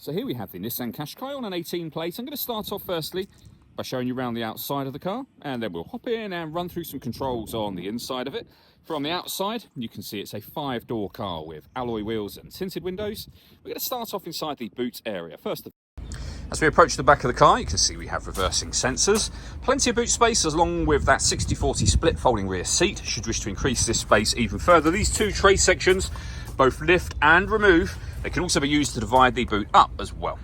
So here we have the Nissan Qashqai on an 18 plate. I'm going to start off firstly by showing you around the outside of the car, and then we'll hop in and run through some controls on the inside of it. From the outside, you can see it's a 5-door car with alloy wheels and tinted windows. We're going to start off inside the boot area first. As we approach the back of the car, you can see we have reversing sensors, plenty of boot space along with that 60/40 split folding rear seat. Should wish to increase this space even further, these two tray sections both lift and remove. They can also be used to divide the boot up as well.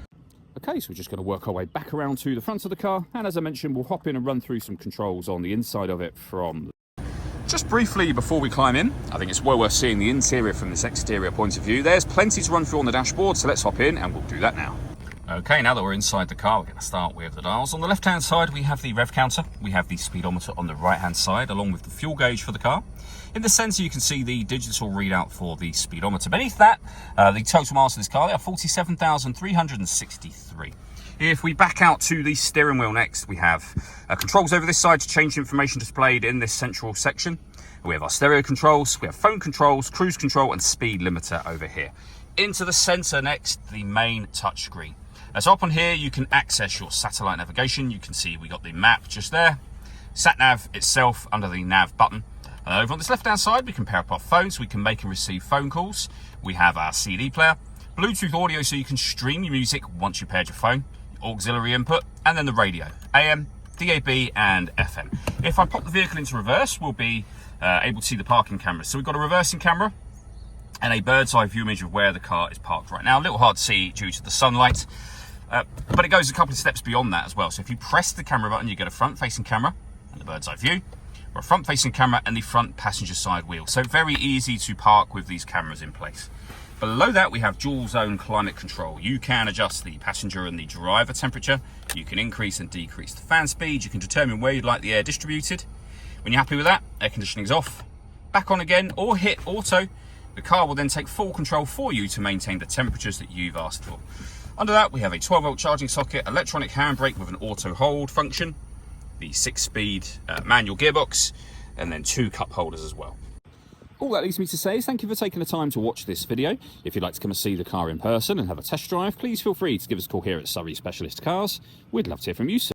Okay, so we're just going to work our way back around to the front of the car, and as I mentioned, we'll hop in and run through some controls on the inside of it from... Just briefly before we climb in, I think it's well worth seeing the interior from this exterior point of view. There's plenty to run through on the dashboard, so let's hop in and we'll do that now. Okay, now that we're inside the car, we're going to start with the dials. On the left-hand side, we have the rev counter. We have the speedometer on the right-hand side, along with the fuel gauge for the car. In the centre, you can see the digital readout for the speedometer. Beneath that, the total miles of this car, they are 47,363. If we back out to the steering wheel next, we have controls over this side to change information displayed in this central section. We have our stereo controls, we have phone controls, cruise control, and speed limiter over here. Into the centre next, the main touchscreen. So up on here, you can access your satellite navigation. You can see we got the map just there. Sat nav itself under the nav button. Over on this left-hand side, we can pair up our phones. We can make and receive phone calls. We have our CD player, Bluetooth audio, so you can stream your music once you paired your phone, auxiliary input, and then the radio, AM, DAB, and FM. If I pop the vehicle into reverse, we'll be able to see the parking cameras. So we've got a reversing camera and a bird's eye view image of where the car is parked right now. A little hard to see due to the sunlight. But it goes a couple of steps beyond that as well. So if you press the camera button, you get a front-facing camera and the bird's eye view, or a front-facing camera and the front passenger side wheel. So very easy to park with these cameras in place. Below that, we have dual zone climate control. You can adjust the passenger and the driver temperature. You can increase and decrease the fan speed. You can determine where you'd like the air distributed. When you're happy with that, air conditioning is off, back on again, or hit auto. The car will then take full control for you to maintain the temperatures that you've asked for. Under that, we have a 12-volt charging socket, electronic handbrake with an auto hold function, the 6-speed manual gearbox, and then 2 cup holders as well. All that leaves me to say is thank you for taking the time to watch this video. If you'd like to come and see the car in person and have a test drive, please feel free to give us a call here at Surrey Specialist Cars. We'd love to hear from you soon.